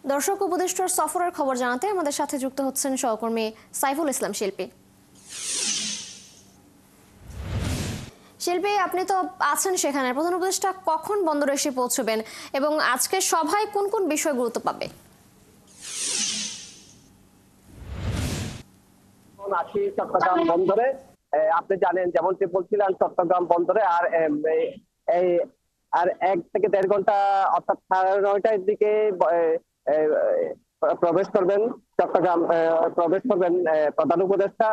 দর্শক, উপদেষ্টার সফরের খবর জানাতে আমাদের সাথে যুক্ত হচ্ছেন সহকর্মী সাইফুল ইসলাম শিল্পী। শিল্পী, আপনি তো আছেন সেখানে, প্রধান উপদেষ্টা কখন বন্দরে এসে পৌঁছবেন এবং আজকে সভায় কোন কোন বিষয় গুরুত্ব পাবে? আছি চট্টগ্রাম বন্দরে। আপনি জানেন, যেমনটি বলছিলেন, চট্টগ্রাম বন্দরে এই আর 1 থেকে 1.5 ঘন্টা অর্থাৎ 9:30টার দিকে প্রবেশ করবেন প্রধান উপদেষ্টা।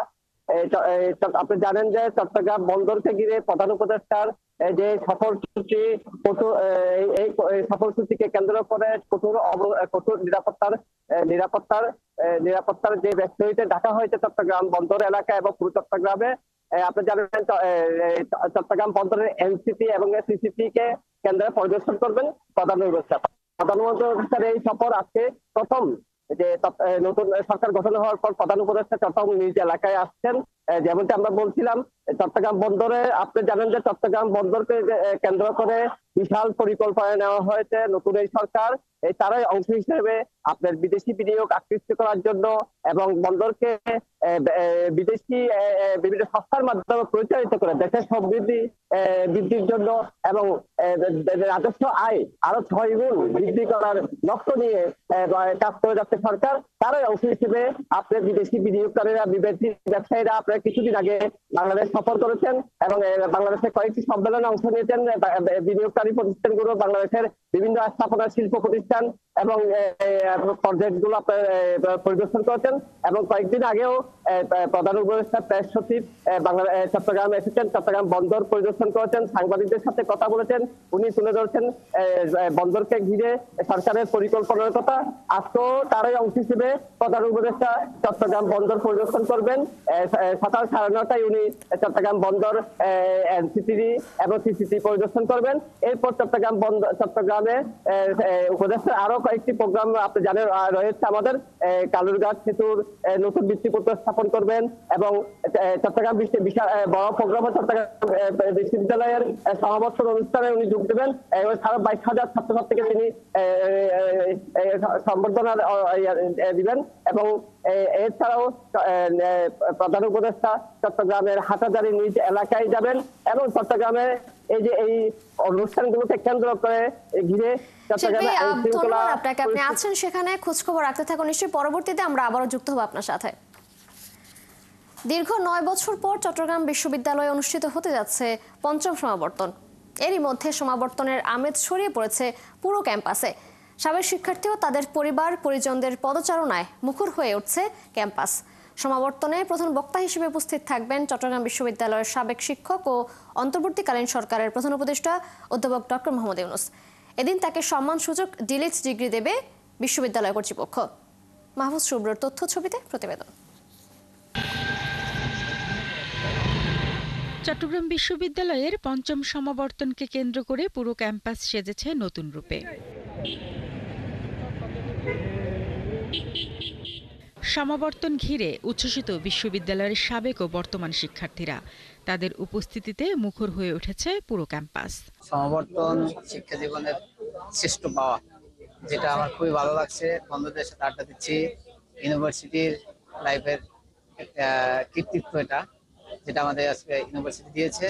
আপনি জানেন যে চট্টগ্রাম বন্দরকে ঘিরে প্রধান উপদেষ্টার যে সফরসূচি, এই সফরসূচিকে কেন্দ্র করে কঠোর নিরাপত্তার যে ব্যবস্থা ঢাকা হয়েছে চট্টগ্রাম বন্দর এলাকা এবং পুরো চট্টগ্রামে। আপনি জানেন চট্টগ্রাম বন্দরের এনসিপি এবং সিসিপি কে কেন্দ্রে পরিদর্শন করবেন প্রধান উপদেষ্টা। প্রধানমন্ত্রীর এই সফর আজকে প্রথম, যে নতুন সরকার গঠন হওয়ার পর প্রধান উপদেষ্টা চট্টগ্রাম নিজ এলাকায় আসছেন। যেমনটি আমরা বলছিলাম, চট্টগ্রাম বন্দরে আপনি জানেন যে চট্টগ্রাম বন্দরকে কেন্দ্র করে বিশাল পরিকল্পনা নেওয়া হয়েছে নতুন এই সরকার। তারই অংশ হিসেবে আপনার বিদেশি বিনিয়োগ আকৃষ্ট করার জন্য এবং বন্দরকে বিদেশি বিভিন্ন সংস্থার মাধ্যমে পরিচালিত করে দেশের সমৃদ্ধি বৃদ্ধির জন্য এবং রাজস্ব আয় আরো 6 গুণ বৃদ্ধি করার লক্ষ্য নিয়ে কাজ করে যাচ্ছে সরকার। তারই অংশ হিসেবে আপনার বিদেশি বিনিয়োগকারীরা, বিদেশি ব্যবসায়ীরা আপনার কিছুদিন আগে বাংলাদেশ সফর করেছেন এবং বাংলাদেশের কয়েকটি সম্মেলনে অংশ নিয়েছেন। বিনিয়োগকারী প্রতিষ্ঠানগুলো বাংলাদেশের বিভিন্ন স্থাপনা শিল্প প্রতিষ্ঠান এবং প্রজেক্ট গুলো পরিদর্শন করেছেন এবং কয়েকদিন আগেও প্রধান উপদেষ্টা প্রেস সচিব চট্টগ্রাম এসেছেন, চট্টগ্রাম বন্দর পরিদর্শন করেছেন, সাংবাদিকদের সাথে কথা বলেছেন। উনি তুলে ধরছেন বন্দরকে ঘিরে সরকারের পরিকল্পনার কথা। আজকেও তারই অংশ হিসেবে প্রধান উপদেষ্টা চট্টগ্রাম বন্দর পরিদর্শন করবেন। সকাল 9:30টায় উনি চট্টগ্রাম বন্দর এনসিটিভি এবং সিসিটি পরিদর্শন করবেন। এরপর চট্টগ্রামে উপদেষ্টার আরো কয়েকটি প্রোগ্রাম আপনি জানেন রয়েছে। আমাদের কালুরঘাট সেতুর নতুন ভিত্তিপ্রস্তর স্থাপন করবেন এবং চট্টগ্রাম বিশাল বড় প্রোগ্রাম চট্টগ্রাম বিশ্ববিদ্যালয়ের সমাবর্তন অনুষ্ঠানে উনি যোগ দেবেন। 22,000 ছাত্রছাত্রীকে তিনি সম্বর্ধনা দিবেন এবং এছাড়াও প্রধান উপদেষ্টা চট্টগ্রামের হাটাজারি নিজ এলাকায় যাবেন এবং চট্টগ্রামে এই অনুষ্ঠানগুলোকে কেন্দ্র করে ঘিরে চট্টগ্রামে ধন্যবাদ আপনাকে। আপনি আছেন সেখানে, খোঁজখবর রাখতে থাকুন। নিশ্চয়ই পরবর্তীতে আমরা আবারও যুক্ত হব আপনার সাথে। দীর্ঘ 9 বছর পর চট্টগ্রাম বিশ্ববিদ্যালয়ে অনুষ্ঠিত হতে যাচ্ছে 5ম সমাবর্তন। এরই মধ্যে সমাবর্তনের আমেজ ছড়িয়ে পড়েছে পুরো ক্যাম্পাসে। সাবেক শিক্ষার্থী ও তাদের পরিবার পরিজনদের পদচারণায় মুখর হয়ে উঠছে ক্যাম্পাস। সমাবর্তনে প্রধান বক্তা হিসেবে উপস্থিত থাকবেন চট্টগ্রাম বিশ্ববিদ্যালয়ের সাবেক শিক্ষক ও অন্তর্বর্তীকালীন সরকারের প্রধান উপদেষ্টা অধ্যাপক ডক্টর মোহাম্মদ ইউনূস। এদিন তাকে সম্মানসূচক ডিলিট ডিগ্রি দেবে বিশ্ববিদ্যালয় কর্তৃপক্ষ। মাহফুজ শুভ্রর তথ্য ছবিতে প্রতিবেদন। চট্টগ্রাম বিশ্ববিদ্যালয়ের 5ম সমাবর্তনকে কেন্দ্র করে পুরো ক্যাম্পাস সেজেছে নতুন রূপে। সমাবর্তন ঘিরে উচ্ছ্বসিত বিশ্ববিদ্যালয়ের সাবেক ও বর্তমান শিক্ষার্থীরা। তাদের উপস্থিতিতে মুখর হয়ে উঠেছে পুরো ক্যাম্পাস। সমাবর্তন শিক্ষা জীবনের শ্রেষ্ঠ পাওয়া, যেটা আমার খুবই ভালো লাগছে। বন্ধুদের সাথে আড্ডা দিচ্ছি, ইউনিভার্সিটির লাইফের একটা কৃতিত্ব এটা, যেটা আমাদের আজকে ইউনিভার্সিটি দিয়েছে।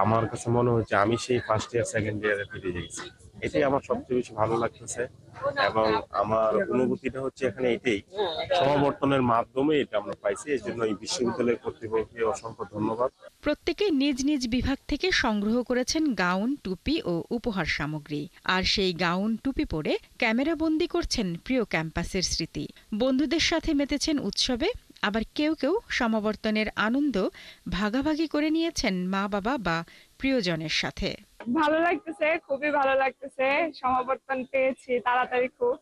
আমার কাছে মনে হচ্ছে আমি সেই ফার্স্ট ইয়ার সেকেন্ড ইয়ারে ফিরে গেছি। এটাই আমার সবচেয়ে বেশি ভালো লাগতেছে এবং আমার অনুভূতিটা হচ্ছে এখানে এটাই, সমাবর্তনের মাধ্যমে এটা আমরা পাইছি। এই জন্য এই বিশ্ববিদ্যালয় কর্তৃপক্ষকে অসংখ্য ধন্যবাদ। প্রত্যেকে নিজ নিজ বিভাগ থেকে সংগ্রহ করেছেন গাউন, টুপি ও উপহার সামগ্রী। আর সেই গাউন টুপি পরে ক্যামেরা বন্দী করছেন প্রিয় ক্যাম্পাসের স্মৃতি। বন্ধুদের সাথে মেতেছেন উৎসবে, আবার কেউ কেউ সমাবর্তনের আনন্দ ভাগাভাগি করে নিয়েছেন মা বাবা বা প্রিয়জনের সাথে। ভালো লাগতেছে, খুবই ভালো লাগতেছে। সমাবর্তন পেয়েছি তাড়াতাড়ি খুব।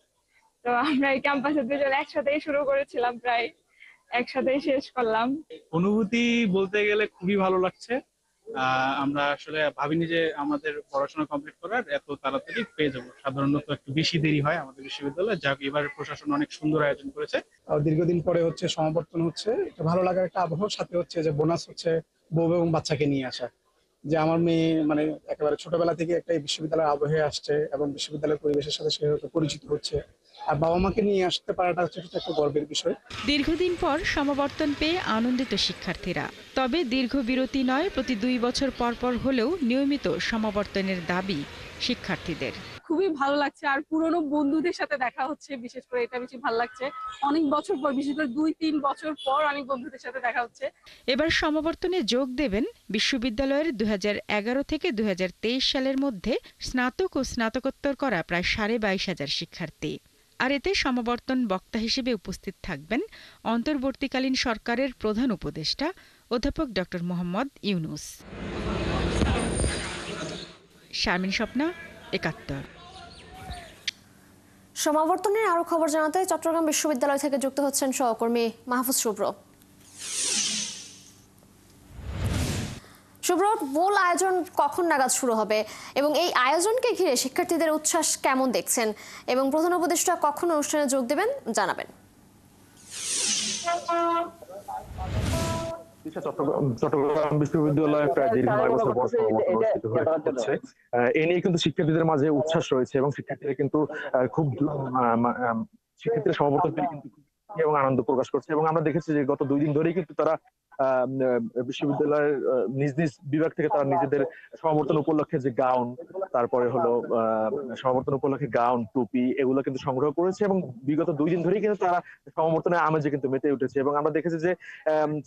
তো আমরা এই ক্যাম্পাসে দুজন একসাথেই শুরু করেছিলাম, প্রায় একসাথেই শেষ করলাম। অনুভূতি বলতে গেলে খুবই ভালো লাগছে। আমরা আসলে ভাবিনি যে আমাদের পড়াশোনা কমপ্লিট করার এত তাড়াতাড়ি পেয়ে যাবো। সাধারণত একটু বেশি দেরি হয় আমাদের বিশ্ববিদ্যালয়ে, যাক এবার প্রশাসন অনেক সুন্দর আয়োজন করেছে। দীর্ঘদিন পরে হচ্ছে সমাবর্তন হচ্ছে, ভালো লাগার একটা আবহাওয়ার সাথে হচ্ছে যে বোনাস হচ্ছে বউ এবং বাচ্চাকে নিয়ে আসা। যে আমার মেয়ে মানে একেবারে ছোটবেলা থেকে একটা বিশ্ববিদ্যালয়ের আবহে আসছে এবং বিশ্ববিদ্যালয়ের পরিবেশের সাথে সে পরিচিত হচ্ছে। আর বাবা মাকে নিয়ে আসতে পারাটা হচ্ছে সেটা একটা গর্বের বিষয়। দীর্ঘদিন পর সমাবর্তন পেয়ে আনন্দিত শিক্ষার্থীরা। তবে দীর্ঘ বিরতি নয়, প্রতি 2 বছর পর পর হলেও নিয়মিত সমাবর্তনের দাবি শিক্ষার্থীদের। খুবই ভালো লাগছে, আর পুরনো বন্ধুদের সাথে দেখা হচ্ছে, বিশেষ করে এটা বেশি ভালো লাগছে। অনেক বছর পর, বিশেষ করে 2-3 বছর পর অনেক বন্ধুদের সাথে দেখা হচ্ছে। এবার সমাবর্তনে যোগ দেবেন বিশ্ববিদ্যালয়ের 2011 থেকে 2023 সালের মধ্যে স্নাতক ও স্নাতকোত্তর করা প্রায় 22,500 শিক্ষার্থী। আর এতে সমাবর্তন বক্তা হিসেবে উপস্থিত থাকবেন অন্তর্বর্তীকালীন সরকারের প্রধান উপদেষ্টা অধ্যাপক ডক্টর মোহাম্মদ ইউনূস। শারমিন স্বপ্না, 71। সমাবর্তনের আরো খবর জানাতে চট্টগ্রাম বিশ্ববিদ্যালয় থেকে যুক্ত হচ্ছেন সহকর্মী মাহফুজ শুভ্র। শুভ্র, মূল আয়োজন কখন নাগাদ শুরু হবে এবং এই আয়োজনকে ঘিরে শিক্ষার্থীদের উচ্ছ্বাস কেমন দেখছেন, এবং প্রধান উপদেষ্টা কখন অনুষ্ঠানে যোগ দেবেন জানাবেন। চট্টগ্রাম বিশ্ববিদ্যালয়ে প্রায় দীর্ঘ 9 বছর পর সমাবর্তন অনুষ্ঠিত হচ্ছে। এ নিয়ে কিন্তু শিক্ষার্থীদের মাঝে উচ্ছ্বাস রয়েছে এবং শিক্ষার্থীরা কিন্তু খুব শিক্ষার্থীরা সমাবর্তন পেয়ে কিন্তু এবং আনন্দ প্রকাশ করছে। এবং আমরা দেখেছি যে গত 2 দিন ধরেই কিন্তু তারা বিশ্ববিদ্যালয়ের নিজ নিজ বিভাগ থেকে তারা নিজেদের সমাবর্তন উপলক্ষে যে গাউন, তারপরে হলো সমাবর্তন উপলক্ষে গাউন, টুপি, এগুলো কিন্তু সংগ্রহ করেছে এবং বিগত 2 দিন ধরেই কিন্তু তারা সমাবর্তনের আমেজে কিন্তু মেতে উঠেছে। এবং আমরা দেখেছি যে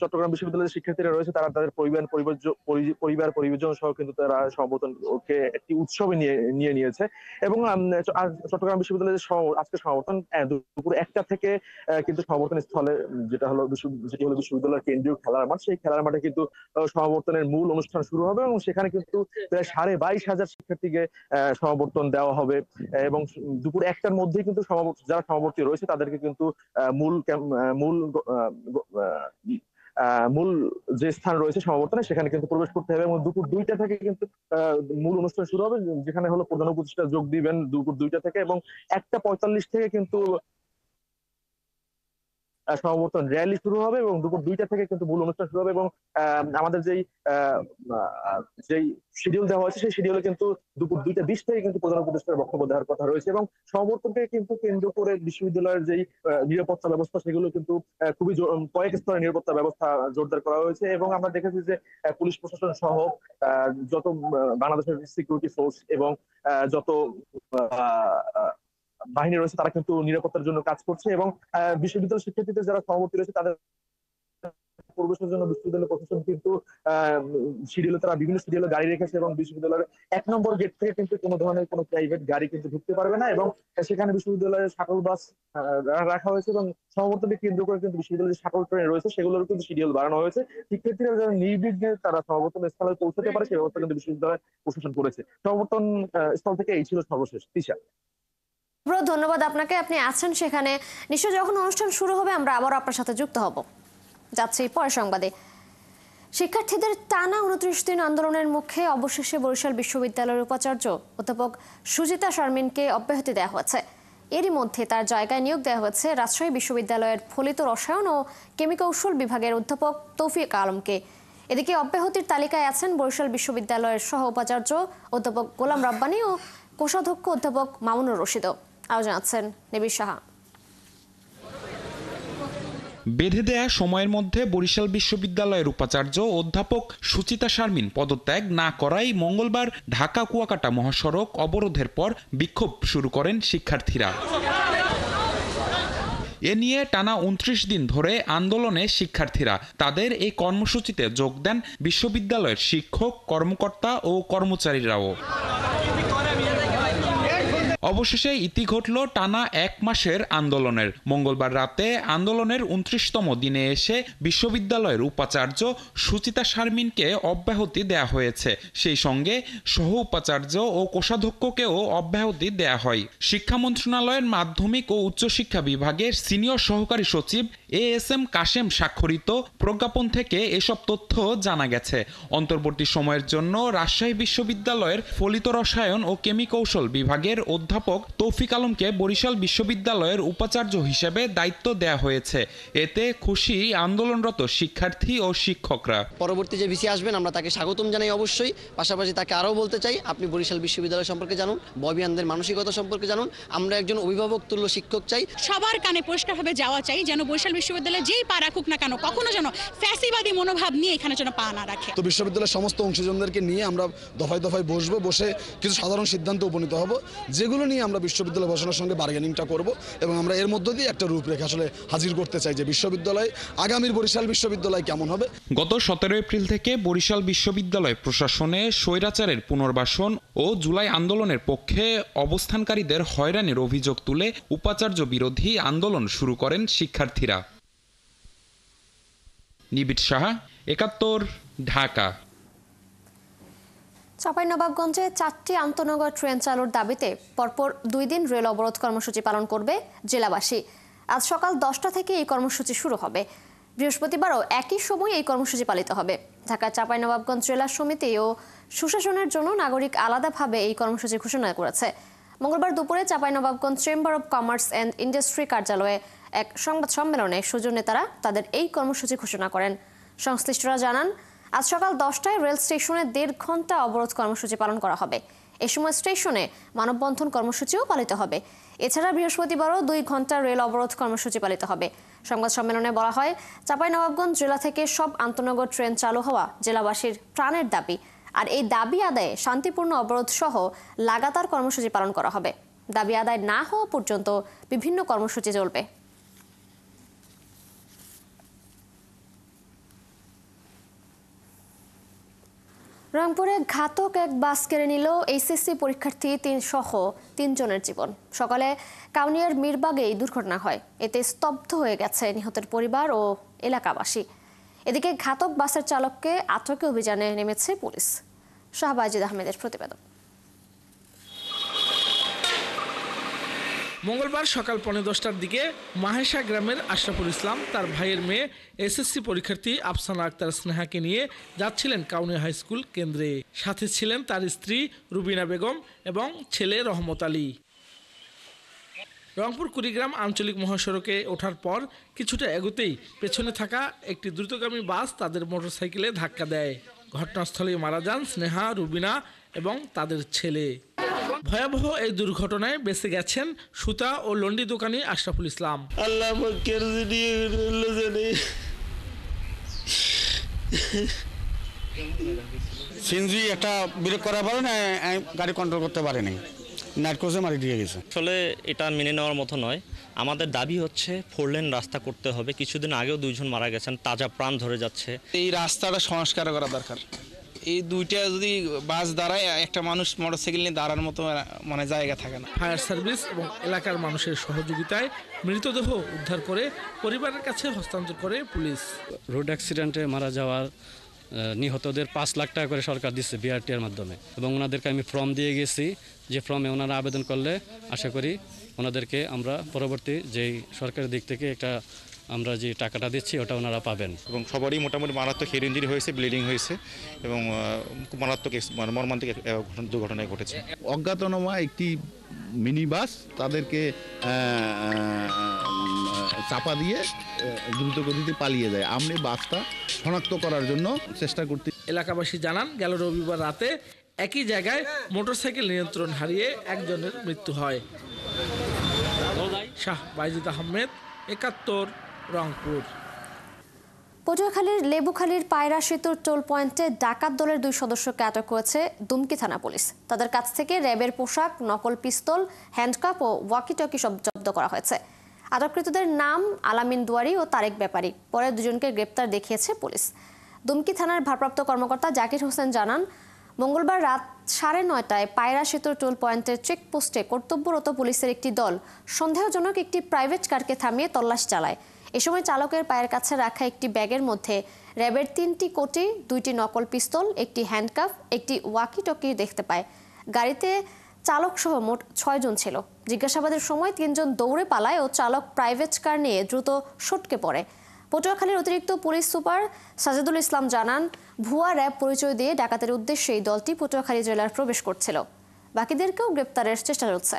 চট্টগ্রাম বিশ্ববিদ্যালয়ের শিক্ষার্থীরা রয়েছে, তারা তাদের পরিবার পরিজন সহ কিন্তু তারা সমাবর্তনকে একটি উৎসবে নিয়ে নিয়েছে। এবং চট্টগ্রাম বিশ্ববিদ্যালয়ের আজকে সমাবর্তন দুপুর 1টা থেকে কিন্তু সমাবর্তন স্থলে যেটি হলো বিশ্ববিদ্যালয়ের কেন্দ্রীয় খেলার মাঠ, সেই খেলার মাঠে কিন্তু সমাবর্তনের মূল অনুষ্ঠান শুরু হবে এবং সেখানে কিন্তু প্রায় 22,500 শিক্ষার্থীকে সমাবর্তন দেওয়া হবে। এবং দুপুর 1টার মধ্যেই কিন্তু যারা সমাবর্তী রয়েছে তাদেরকে কিন্তু মূল যে স্থান রয়েছে সমাবর্তনে সেখানে কিন্তু প্রবেশ করতে হবে। এবং দুপুর 2টা থেকে কিন্তু মূল অনুষ্ঠান শুরু হবে, যেখানে হলো প্রধান উপদেষ্টা যোগ দিবেন দুপুর 2টা থেকে। এবং 1টা 45 থেকে কিন্তু সমাবর্তন র্যালি শুরু হবে এবং দুপুর 2টা থেকে কিন্তু মূল অনুষ্ঠান শুরু হবে। এবং আমাদের যেই শিডিউল দেওয়া হয়েছে সেই শিডিউলে কিন্তু দুপুর 2:20 থেকে কিন্তু প্রধান উপদেষ্টার বক্তব্য দেওয়ার কথা রয়েছে। এবং সমাবর্তনকে কিন্তু কেন্দ্র করে বিশ্ববিদ্যালয়ের যেই নিরাপত্তা ব্যবস্থা সেগুলো কিন্তু খুবই কয়েক স্তরের নিরাপত্তা ব্যবস্থা জোরদার করা হয়েছে। এবং আমরা দেখেছি যে পুলিশ প্রশাসন সহ যত বাংলাদেশের সিকিউরিটি ফোর্স এবং যত বাহিনী রয়েছে তারা কিন্তু নিরাপত্তার জন্য কাজ করছে। এবং বিশ্ববিদ্যালয় শিক্ষার্থীদের যারা সমাবর্তী রয়েছে তাদের প্রবেশের জন্য বিশ্ববিদ্যালয় প্রশাসন কিন্তু শিডিউলে তারা বিভিন্ন শিডিউলে গাড়ি রেখেছে এবং বিশ্ববিদ্যালয়ের 1 নম্বর গেট থেকে কিন্তু কোনো ধরনের কোনো প্রাইভেট গাড়ি কিন্তু ঢুকতে পারবে না। এবং সেখানে বিশ্ববিদ্যালয়ের শাটল বাস রাখা হয়েছে এবং সমাবর্তনকে কেন্দ্র করে কিন্তু বিশ্ববিদ্যালয়ের শাটল ট্রেন রয়েছে সেগুলোর কিন্তু শিডিউল বাড়ানো হয়েছে। শিক্ষার্থীরা যেন নির্বিঘ্নে তারা সমাবর্তন স্থলে পৌঁছতে পারে সেই ব্যবস্থা কিন্তু বিশ্ববিদ্যালয় প্রশাসন করেছে। সমাবর্তন স্থল থেকে এই ছিল সর্বশেষ। তিশা, ধন্যবাদ আপনাকে, আপনি আছেন সেখানে। নিশ্চয় যখন অনুষ্ঠান শুরু হবে আমরা আবারও আপনার সাথে যুক্ত হব। যাচ্ছি পরের সংবাদে। শিক্ষার্থীদের টানা 29 দিন আন্দোলনের মুখে অবশেষে বরিশাল বিশ্ববিদ্যালয়ের উপাচার্য অধ্যাপক সুচিতা শারমিনকে অব্যাহতি দেওয়া হয়েছে। এরই মধ্যে তার জায়গায় নিয়োগ দেওয়া হয়েছে রাজশাহী বিশ্ববিদ্যালয়ের ফলিত রসায়ন ও কেমিকৌশল বিভাগের অধ্যাপক তৌফিক আলমকে। এদিকে অব্যাহতির তালিকায় আছেন বরিশাল বিশ্ববিদ্যালয়ের সহ উপাচার্য অধ্যাপক গোলাম রাব্বানী ও কোষাধ্যক্ষ অধ্যাপক মামুনুর রশিদও। আরও জানাচ্ছেন নিবিড় সাহা। বেঁধে দেয়া সময়ের মধ্যে বরিশাল বিশ্ববিদ্যালয়ের উপাচার্য অধ্যাপক সুচিতা শারমিন পদত্যাগ না করায় মঙ্গলবার ঢাকা কুয়াকাটা মহাসড়ক অবরোধের পর বিক্ষোভ শুরু করেন শিক্ষার্থীরা। এ নিয়ে টানা 29 দিন ধরে আন্দোলনে শিক্ষার্থীরা। তাদের এই কর্মসূচিতে যোগ দেন বিশ্ববিদ্যালয়ের শিক্ষক, কর্মকর্তা ও কর্মচারীরাও। অবশেষে ইতি ঘটল টানা 1 মাসের আন্দোলনের। মঙ্গলবার রাতে আন্দোলনের 29তম দিনে এসে বিশ্ববিদ্যালয়ের উপাচার্য সুচিতা শারমিনকে অব্যাহতি দেয়া হয়েছে। সেই সঙ্গে সহ উপাচার্য ও কোষাধ্যক্ষকেও অব্যাহতি দেয়া হয়। শিক্ষা মন্ত্রণালয়ের মাধ্যমিক ও উচ্চশিক্ষা বিভাগের সিনিয়র সহকারী সচিব ASM কাশেম স্বাক্ষরিত প্রজ্ঞাপন থেকে এসব তথ্য জানা গেছে। অন্তর্বর্তী সময়ের জন্য রাজশাহী বিশ্ববিদ্যালয়ের ফলিত রসায়ন ও কেমিকৌশল বিভাগের অধ্যাপক তৌফিক আলমকে বরিশাল বিশ্ববিদ্যালয়ের উপাচার্য হিসেবে দায়িত্ব দেয়া হয়েছে। এতে খুশি আন্দোলনরত শিক্ষার্থী ও শিক্ষকরা। পরবর্তী যে ভিসি আসবেন আমরা তাকে স্বাগতম জানাই অবশ্যই, পাশাপাশি তাকে আরও বলতে চাই আপনি বরিশাল বিশ্ববিদ্যালয় সম্পর্কে জানুন, ববিয়ানদের মানসিকতা সম্পর্কে জানুন। আমরা একজন অভিভাবক তুল্য শিক্ষক চাই। সবার কানে পরিষ্কারভাবে যাওয়া চাই যেন বরিশাল বিশ্ববিদ্যালয়ে যেই পা রাখুক না কেন কখনো যেন ফ্যাসিবাদী মনোভাব নিয়ে এখানে যেন পা না রাখে। তো বিশ্ববিদ্যালয়ের সমস্ত অংশীজনদেরকে নিয়ে আমরা দফায় দফায় বসে কিছু সাধারণ সিদ্ধান্তে উপনীত হব, যেগুলো নিয়ে আমরা বিশ্ববিদ্যালয় প্রশাসনের সঙ্গে বার্গেনিংটা করব এবং আমরা এর মধ্য দিয়ে একটা রূপরেখা আসলে হাজির করতে চাই যে বিশ্ববিদ্যালয় আগামীর বরিশাল বিশ্ববিদ্যালয় কেমন হবে। গত 17 এপ্রিল থেকে বরিশাল বিশ্ববিদ্যালয় প্রশাসনে স্বৈরাচারের পুনর্বাসন ও জুলাই আন্দোলনের পক্ষে অবস্থানকারীদের হয়রানির অভিযোগ তুলে উপাচার্য বিরোধী আন্দোলন শুরু করেন শিক্ষার্থীরা। নিবিড় সাহা, 71, ঢাকা। চাঁপাইনবাবগঞ্জে 4টি আন্তনগর ট্রেন চালুর দাবিতে পরপর 2 দিন রেল অবরোধ কর্মসূচি পালন করবে জেলাবাসী। আজ সকাল 10টা থেকে এই কর্মসূচি শুরু হবে। বৃহস্পতিবারও একই সময় এই কর্মসূচি পালিত হবে। ঢাকা চাঁপাইনবাবগঞ্জ জেলা সমিতি ও সুশাসনের জন্য নাগরিক আলাদাভাবে এই কর্মসূচি ঘোষণা করেছে। মঙ্গলবার দুপুরে Chapainawabganj chamber of commerce and industry কার্যালয়ে এক সংবাদ সম্মেলনে সুজন নেতারা তাদের এই কর্মসূচি ঘোষণা করেন। সংশ্লিষ্টরা জানান, আজ সকাল 10টায় রেল স্টেশনে 1.5 ঘন্টা অবরোধ কর্মসূচি পালন করা হবে। এ সময় স্টেশনে মানববন্ধন কর্মসূচিও পালিত হবে। এছাড়া বৃহস্পতিবারও 2 ঘন্টা রেল অবরোধ কর্মসূচি পালিত হবে। সংবাদ সম্মেলনে বলা হয়, চাঁপাইনবাবগঞ্জ জেলা থেকে সব আন্তনগর ট্রেন চালু হওয়া জেলাবাসীর প্রাণের দাবি। আর এই দাবি আদায়ে শান্তিপূর্ণ অবরোধ সহ লাগাতার কর্মসূচি পালন করা হবে। দাবি আদায় না হওয়া পর্যন্ত বিভিন্ন কর্মসূচি চলবে। রংপুরে ঘাতক এক বাস কেড়ে নিল এইচএসসি পরীক্ষার্থী 3 জনের জীবন। সকালে কাউনিয়ার মিরবাগে এই দুর্ঘটনা হয়। এতে স্তব্ধ হয়ে গেছে নিহতের পরিবার ও এলাকাবাসী। এদিকে ঘাতক বাসের চালককে আটকে অভিযানে নেমেছে পুলিশ। শাহবাজিদ আহমেদের প্রতিবেদন। মঙ্গলবার সকাল 10:15টার দিকে মাহেশা গ্রামের আশরাফুল ইসলাম তার ভাইয়ের মেয়ে এসএসসি পরীক্ষার্থী আফসানা আক্তার স্নেহাকে নিয়ে যাচ্ছিলেন কাউনিয়া হাই স্কুল কেন্দ্রে। সাথে ছিলেন তার স্ত্রী রুবিনা বেগম এবং ছেলে রহমত আলী। রংপুর কুড়িগ্রাম আঞ্চলিক মহাসড়কে ওঠার পর কিছুটা এগোতেই পেছনে থাকা একটি দ্রুতগামী বাস তাদের মোটরসাইকেলে ধাক্কা দেয়। ঘটনাস্থলেই মারা যান স্নেহা, রুবিনা এবং তাদের ছেলে। ভয়াবহ এই দুর্ঘটনায় বেঁচে গেছেন সুতা ও লন্ডি দোকানি আশরাফুল ইসলাম। সিএনজি একটা ব্রেক করার পরে না গাড়ি কন্ট্রোল করতে পারেনি, নাইট ক্রসে মারি দিয়ে গেছে। আসলে এটা মেনে নেওয়ার মতো নয়। আমাদের দাবি হচ্ছে 4 লেন রাস্তা করতে হবে। কিছুদিন আগেও 2 জন মারা গেছেন, তাজা প্রাণ ধরে যাচ্ছে। এই রাস্তাটা সংস্কার করা দরকার। এই দুইটা যদি বাস দাঁড়ায়, একটা মানুষ মোটরসাইকেল নিয়ে দাঁড়ার মতো মানে জায়গা থাকে না। ফায়ার সার্ভিস এবং এলাকার মানুষের সহযোগিতায় মৃতদেহ উদ্ধার করে পরিবারের কাছে হস্তান্তর করে পুলিশ। রোড অ্যাক্সিডেন্টে মারা যাওয়ার নিহতদের 5 লাখ টাকা করে সরকার দিচ্ছে বিআরটির মাধ্যমে, এবং ওনাদেরকে আমি ফর্ম দিয়ে গেছি, যে ফর্মে ওনারা আবেদন করলে আশা করি ওনাদেরকে আমরা পরবর্তী যেই সরকারের দিক থেকে একটা আমরা যে টাকাটা দিচ্ছি ওটা ওনারা পাবেন। এবং সবারই মোটামুটি মারাত্মক হেড ইঞ্জুরি হয়েছে, ব্লিডিং হয়েছে এবং মারাত্মক মর্মান্তিক দুর্ঘটনায় ঘটেছে। অজ্ঞাতনামা একটি মিনি বাস তাদেরকে চাপা দিয়ে দ্রুত গতিতে পালিয়ে যায়। আমরা বাসটা শনাক্ত করার জন্য চেষ্টা করতে। এলাকাবাসী জানান, গেল রবিবার রাতে একই জায়গায় মোটরসাইকেল নিয়ন্ত্রণ হারিয়ে একজনের মৃত্যু হয়। শাহবাজিদ আহমেদ, 71, রংপুর। পটুয়াখালীর লেবুখালীর পায়রা সেতুর টোল পয়েন্টে ডাকাত দলের 2 সদস্যকে আটক করেছে দুমকি থানা পুলিশ। তাদের কাছ থেকে র্যাবের পোশাক, নকল পিস্তল, হ্যান্ডকাপ ও ওয়াকিটকি সব জব্দ করা হয়েছে। আটককৃতদের নাম আলামিন দুয়ারি ও তারেক ব্যাপারী। পরে 2 জনকে গ্রেপ্তার দেখিয়েছে পুলিশ। দুমকি থানার ভারপ্রাপ্ত কর্মকর্তা জাকির হোসেন জানান, মঙ্গলবার রাত 9:30টায় পায়রা সেতুর টোল পয়েন্টের চেকপোস্টে কর্তব্যরত পুলিশের একটি দল সন্দেহজনক একটি প্রাইভেট কারকে থামিয়ে তল্লাশি চালায়। এ সময় চালকের পায়ের কাছে রাখা একটি ব্যাগের মধ্যে র্যাবের 3টি কোটি, 2টি নকল পিস্তল, একটি হ্যান্ডকাফ, একটি ওয়াকিটকি দেখতে পায়। গাড়িতে চালক সহ মোট 6 জন ছিল। জিজ্ঞাসাবাদের সময় 3 জন দৌড়ে পালায় ও চালক প্রাইভেট কার নিয়ে দ্রুত সটকে পড়ে। পটুয়াখালীর অতিরিক্ত পুলিশ সুপার সাজেদুল ইসলাম জানান, ভুয়া র্যাব পরিচয় দিয়ে ডাকাতের উদ্দেশ্যে এই দলটি পটুয়াখালী জেলার প্রবেশ করছিল। বাকিদেরকেও গ্রেপ্তারের চেষ্টা চলছে।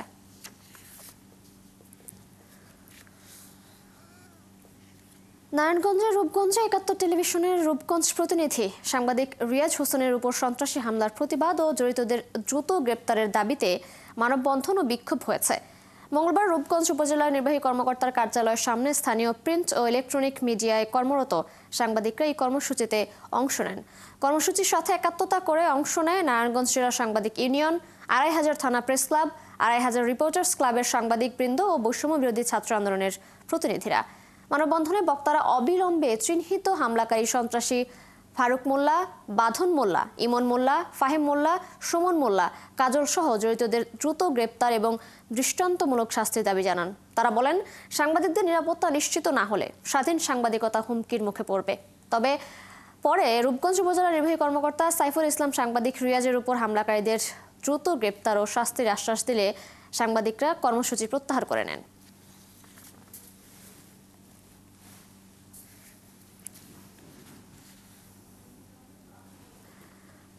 নারায়ণগঞ্জের রূপগঞ্জে ৭১ টেলিভিশনের রূপগঞ্জ প্রতিনিধি সাংবাদিক রিয়াজ হোসেনের উপর সন্ত্রাসী হামলার প্রতিবাদ ও জড়িতদের দ্রুত গ্রেপ্তারের দাবিতে মানববন্ধন ও বিক্ষোভ হয়েছে। মঙ্গলবার রূপগঞ্জ উপজেলার নির্বাহী কর্মকর্তার কার্যালয়ের সামনে স্থানীয় প্রিন্ট ও ইলেকট্রনিক মিডিয়ায় কর্মরত সাংবাদিকরা এই কর্মসূচিতে অংশ নেন। কর্মসূচির সাথে একাত্মতা করে অংশ নেয় নারায়ণগঞ্জ জেলা সাংবাদিক ইউনিয়ন, ২৫০০ থানা প্রেস ক্লাব, ২৫০০ রিপোর্টার্স ক্লাবের সাংবাদিকবৃন্দ ও বৈষম্য বিরোধী ছাত্র আন্দোলনের প্রতিনিধিরা। মানববন্ধনে বক্তারা অবিলম্বে চিহ্নিত হামলাকারী সন্ত্রাসী ফারুক মোল্লা, বাঁধন মোল্লা, ইমন মোল্লা, ফাহিম মোল্লা, সুমন মোল্লা, কাজল সহ জড়িতদের দ্রুত গ্রেপ্তার এবং দৃষ্টান্তমূলক শাস্তির দাবি জানান। তারা বলেন, সাংবাদিকদের নিরাপত্তা নিশ্চিত না হলে স্বাধীন সাংবাদিকতা হুমকির মুখে পড়বে। তবে পরে রূপগঞ্জ উপজেলা নির্বাহী কর্মকর্তা সাইফুল ইসলাম সাংবাদিক রিয়াজের উপর হামলাকারীদের দ্রুত গ্রেপ্তার ও শাস্তির আশ্বাস দিলে সাংবাদিকরা কর্মসূচি প্রত্যাহার করে নেন।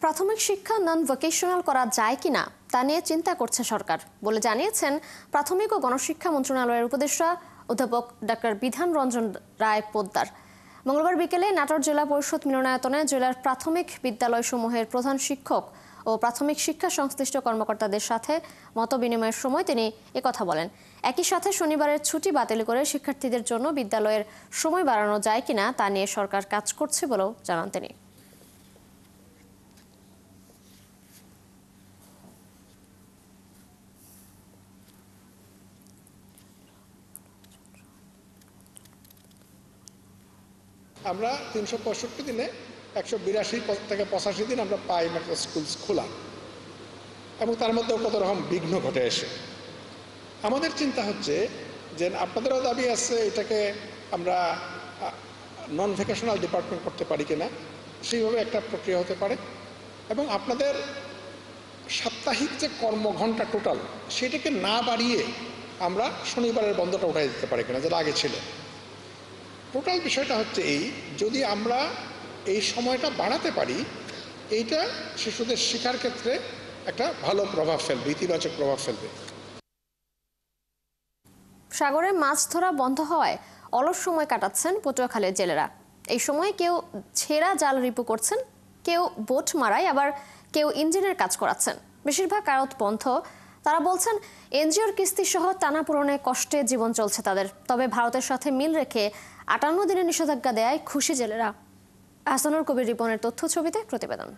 প্রাথমিক শিক্ষা নন ভোকেশনাল করা যায় কিনা তা নিয়ে চিন্তা করছে সরকার বলে জানিয়েছেন প্রাথমিক ও গণশিক্ষা মন্ত্রণালয়ের উপদেষ্টা অধ্যাপক ডক্টর বিধান রঞ্জন রায় পোদ্দার। মঙ্গলবার বিকেলে নাটোর জেলা পরিষদ মিলনায়তনে জেলার প্রাথমিক বিদ্যালয়সমূহের প্রধান শিক্ষক ও প্রাথমিক শিক্ষা সংশ্লিষ্ট কর্মকর্তাদের সাথে মতবিনিময়ের সময় তিনি একথা বলেন। একই সাথে শনিবারের ছুটি বাতিল করে শিক্ষার্থীদের জন্য বিদ্যালয়ের সময় বাড়ানো যায় কিনা তা নিয়ে সরকার কাজ করছে বলেও জানান তিনি। আমরা ৩৬৫ দিনে ১৮২ থেকে ৮৫ দিন আমরা পাই একটা স্কুল খোলা, এবং তার মধ্যেও কত রকম বিঘ্ন ঘটে এসে আমাদের চিন্তা হচ্ছে যে আপনাদেরও দাবি আছে এটাকে আমরা নন ভেকেশনাল ডিপার্টমেন্ট করতে পারি কিনা, সেইভাবে একটা প্রক্রিয়া হতে পারে। এবং আপনাদের সাপ্তাহিক যে কর্মঘণ্টা টোটাল সেটাকে না বাড়িয়ে আমরা শনিবারের বন্ধটা উঠাই দিতে পারি কিনা, যেটা আগে ছিল। টোটাল বিষয়টা হচ্ছে এই, যদি আমরা এই সময়টা বাড়াতে পারি এইটা শিশুদের শিক্ষার ক্ষেত্রে একটা ভালো প্রভাব ফেলবে, ইতিবাচক প্রভাব ফেলবে। সাগরে মাছ ধরা বন্ধ হওয়ায় অলস সময় কাটাচ্ছেন পটুয়াখালীর জেলেরা। এই সময় কেউ ছেঁড়া জাল রিপু করছেন, কেউ বোট মারায়, আবার কেউ ইঞ্জিনের কাজ করাচ্ছেন। বেশিরভাগ আড়ত বন্ধ। তারা বলছেন এনজিওর কিস্তি সহ টানাপোড়েনে কষ্টে জীবন চলছে তাদের। তবে ভারতের সাথে মিল রেখে ৫৮ দিনের নিষেধাজ্ঞা দেয় খুশি জেলেরা। আহসানুর কবির রিপনের তথ্য ছবিতে প্রতিবেদন।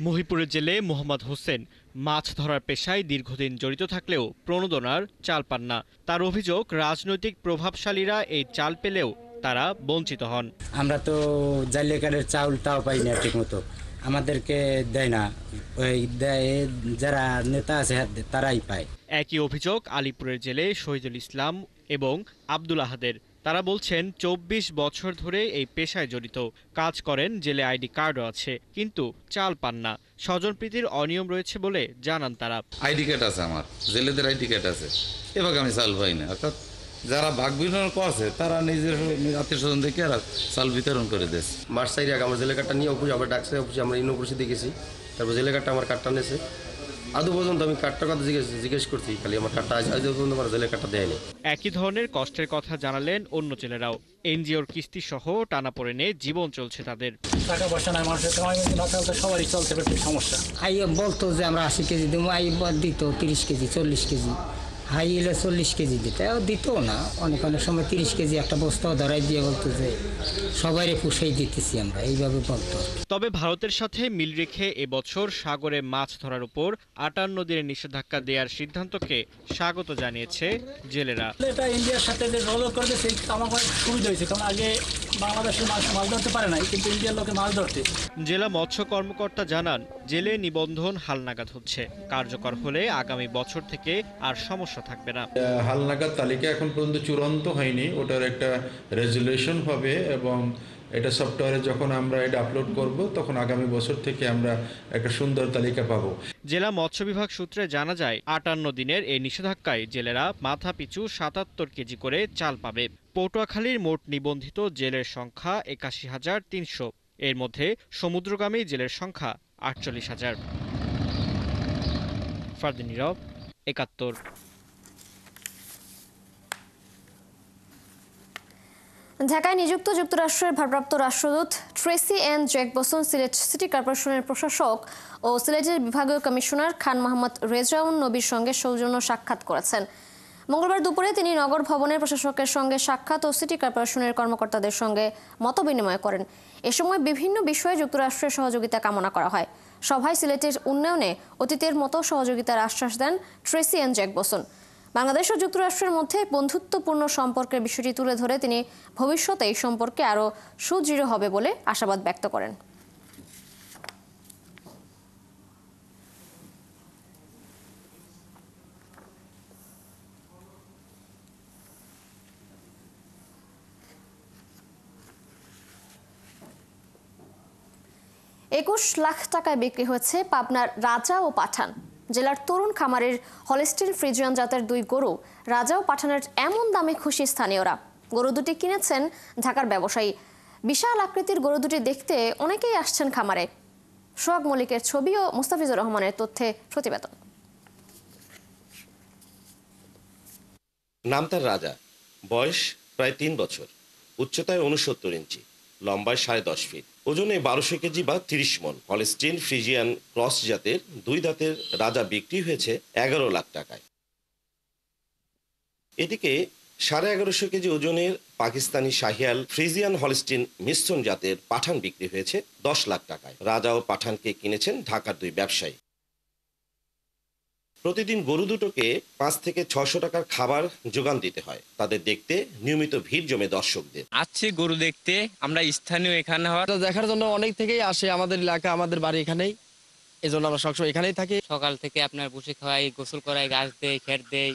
মহিপুরের জেলে মোহাম্মদ হোসেন মাছ ধরার পেশায় দীর্ঘদিন জড়িত থাকলেও প্রণোদনার চাল পান না। তার অভিযোগ, রাজনৈতিক প্রভাবশালীরা এই চাল পেলেও তারা বঞ্চিত হন। আমরা তো জালিয়াকারের চাউলটাও পাই না ঠিক মতো, আমাদেরকে দেয় না, ওই যারা নেতা আছে তারাই পায়। একই অভিযোগ আলিপুরের জেলে শহীদুল ইসলাম এবং আব্দুল আহাদের। তারা বলছেন ২৪ বছর ধরে এই পেশায় জড়িত, কাজ করেন, জেলে আইডি কার্ডও আছে, কিন্তু চাল পান না। স্বজনপ্রীতির অনিয়ম রয়েছে বলে জানান তারা। আইডি কার্ড আছে, আমার জেলেদের আইডি কার্ড আছে, এভাবে আমি চাল পাই না। অর্থাৎ যারা ভাগ বিতরণ করছে তারা নিজের আত্মীয় স্বজন দেখে আর চাল বিতরণ করে দিয়েছে। মাস 4 আগে আমার জেলে কার্ডটা নিয়ে অফিস আবার ডাকছে, অফিসে আমরা ইউনিভার্সিটি দেখেছি, তারপর জেলে কার্ডটা আমার কার্ডটা নিয়েছে। আদৌ পর্যন্ত আমি কার্ডটার কথা জিজ্ঞেস করছি, খালি আমার কার্ডটা আজ পর্যন্ত আমার জেলে কার্ডটা দেয়নি। একই ধরনের কষ্টের কথা জানালেন অন্য জেলেরাও। এনজিওর কিস্তি সহ টানাপোড়েনে জীবন চলছে তাদের। টাকা পয়সা নাই মানুষের, সবারই চলতে পারছে সমস্যা। আই বলতো যে আমরা 80 কেজি দেবো, আই দিত 30 কেজি 40 কেজি, হাই এলে 40 কেজি দিতে দিত না। অনেক সময় 30 কেজি একটা বস্তাও ধরাই দিয়ে বলতো যে সবাইরে পুষেই দিতেছি আমরা, এইভাবে বলতো। তবে ভারতের সাথে মিল রেখে এবছর সাগরে মাছ ধরার উপর ৫৮ দিনের নিষেধাজ্ঞা দেওয়ার সিদ্ধান্তকে স্বাগত জানিয়েছে জেলেরা। এটা ইন্ডিয়ার সাথে যে রোল করে আমার সুবিধা হয়েছে, কারণ আগে বাংলাদেশের মানুষ মাছ ধরতে পারে নাই, কিন্তু ইন্ডিয়ার লোকে মাছ ধরতে। জেলা মৎস্য কর্মকর্তা জানান, জেলে নিবন্ধন হালনাগাদ হচ্ছে। কার্যকর হলে আগামী বছর থেকে আর সমস্যা থাকবে না। হালনাগাদ তালিকা এখন পর্যন্ত চূড়ান্ত হয়নি, ওটার একটা রেজুলেশন হবে এবং এটা সফটওয়্যারে যখন আমরা এটা আপলোড করব তখন আগামী বছর থেকে আমরা একটা সুন্দর তালিকা পাবো। জেলা মৎস্য বিভাগ সূত্রে জানা যায় ৫৮ দিনের এই নিষেধাজ্ঞায় জেলেরা মাথা পিছু ৭৭ কেজি করে চাল পাবে। পটুয়াখালীর মোট নিবন্ধিত জেলের সংখ্যা ৮১,৩০০। এর মধ্যে সমুদ্রগামী জেলের সংখ্যা ৪৮,০০০। ফারদিন নীরব, ৭১। ঢাকায় নিযুক্ত যুক্তরাষ্ট্রের ভারপ্রাপ্ত রাষ্ট্রদূত Tracey Ann Jacobson Sylhet city কর্পোরেশনের প্রশাসক ও সিলেটের বিভাগীয় কমিশনার খান মোহাম্মদ রেজাউন নবীর সঙ্গে সৌজন্য সাক্ষাৎ করেছেন। মঙ্গলবার দুপুরে তিনি নগর ভবনের প্রশাসকের সঙ্গে সাক্ষাৎ ও সিটি কর্পোরেশনের কর্মকর্তাদের সঙ্গে মতবিনিময় করেন। এ সময় বিভিন্ন বিষয়ে যুক্তরাষ্ট্রের সহযোগিতা কামনা করা হয়। সভায় সিলেটের উন্নয়নে অতীতের মতো সহযোগিতার আশ্বাস দেন ট্রেসি এন জ্যাকবসন। বাংলাদেশ ও যুক্তরাষ্ট্রের মধ্যে বন্ধুত্বপূর্ণ সম্পর্কের বিষয়টি তুলে ধরে তিনি ভবিষ্যতে এই সম্পর্কে আরও সুদৃঢ় হবে বলে আশাবাদ ব্যক্ত করেন। $21 লাখ টাকায় বিক্রি হয়েছে পাবনার রাজা ও পাঠান। জেলার তরুণ খামারের হলিস্টিন ফ্রিজিয়ান জাতের 2 গরু রাজা ও পাঠানের এমন দামে খুশি স্থানীয়রা। গরু দুটি কিনেছেন ঢাকার ব্যবসায়ী। বিশাল আকৃতির গরু দুটি দেখতে অনেকেই আসছেন খামারে। সোহাগ মল্লিকের ছবি ও মুস্তাফিজুর রহমানের তথ্যে প্রতিবেদন। নাম তার রাজা, বয়স প্রায় 3 বছর, উচ্চতায় 69 ইঞ্চি, লম্বায় 10.5 ফিট, ওজনে 1200 কেজি বা 30 মন। হলিস্টিন ফ্রিজিয়ান ক্রস জাতের 2 দাঁতের রাজা বিক্রি হয়েছে 11 লাখ টাকায়। এদিকে 1150 কেজি ওজনের পাকিস্তানি শাহিয়াল ফ্রিজিয়ান হলিস্টিন মিশ্রণ জাতের পাঠান বিক্রি হয়েছে 10 লাখ টাকায়। রাজা ও পাঠানকে কিনেছেন ঢাকার 2 ব্যবসায়ী। প্রতিদিন গরু দুটোকে 5 থেকে 600 টাকার খাবার যোগান দিতে হয়। তাদের দেখতে নিয়মিত ভিড় জমে দর্শকদের। আসছে গরু দেখতে, আমরা স্থানীয় এখানে দেখার জন্য অনেক থেকেই আসে। আমাদের এলাকা, আমাদের বাড়ি এখানেই, এই জন্য আমরা সবসময় এখানেই থাকি। সকাল থেকে আপনার বসে খাওয়াই, গোসল করাই, ঘাস দেয়, খেট দেয়।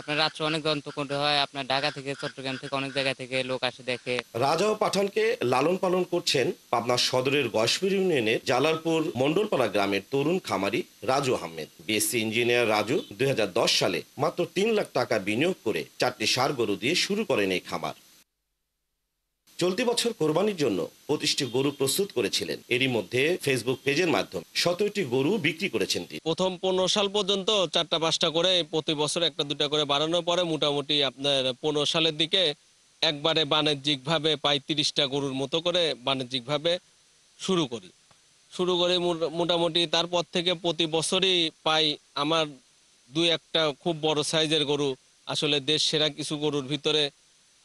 আপনার রাত্রে অনেক যন্ত্রকণ্ঠ হয়। আপনার ঢাকা থেকে, চট্টগ্রাম থেকে, অনেক জায়গা থেকে লোক আসে দেখে। রাজা ও পাঠানকে লালন পালন করছেন পাবনা সদরের গয়েশপুর ইউনিয়নের জালালপুর মন্ডলপাড়া গ্রামের তরুণ খামারি রাজু আহমেদ। বিএসসি ইঞ্জিনিয়ার রাজু 2010 সালে মাত্র 3 লাখ টাকা বিনিয়োগ করে 4টি ষাঁড় গরু দিয়ে শুরু করেন এই খামার। চলতি বছর কোরবানির জন্য 25টি গরু প্রস্তুত করেছিলেন। এরই মধ্যে ফেসবুক পেজের মাধ্যমে 17টি গরু বিক্রি করেছেন তিনি। প্রথম 15 সাল পর্যন্ত 4টা-5টা করে প্রতি বছর 1-2টা করে বাড়ানোর পরে মোটামুটি আপনার 15 সালের দিকে একবারে বাণিজ্যিকভাবে প্রায় 30টা গরুর মতো করে বাণিজ্যিকভাবে শুরু করি মোটামুটি। তারপর থেকে প্রতি বছরই পাই আমার 2-1টা খুব বড় সাইজের গরু। আসলে দেশ সেরা কিছু গরুর ভিতরে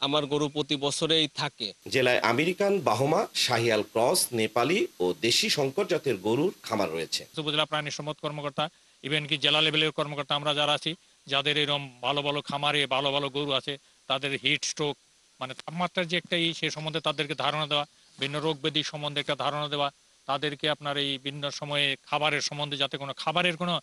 আমার গরু প্রতি বছরেই থাকে। জেলায় আমেরিকান, বাহমা, শাহিয়াল ক্রস, নেপালি ও দেশি সংকর জাতের গরুর খামার রয়েছে। উপজেলা প্রাণী সম্পদ কর্মকর্তা, ইভেন কি জেলা লেভেলের কর্মকর্তা আমরা যারা আছি, যাদের এরকম ভালো ভালো খামারে ভালো ভালো গরু আছে, তাদের হিট স্ট্রোক মানে তাপমাত্রার যে একটা সে সম্বন্ধে তাদেরকে ধারণা দেওয়া, ভিন্ন রোগ ব্যাধি সম্বন্ধে একটা ধারণা দেওয়া, তাদেরকে আপনার এই বিভিন্ন সময়ে খাবারের সম্বন্ধে যাতে কোনো খাবারের কোনো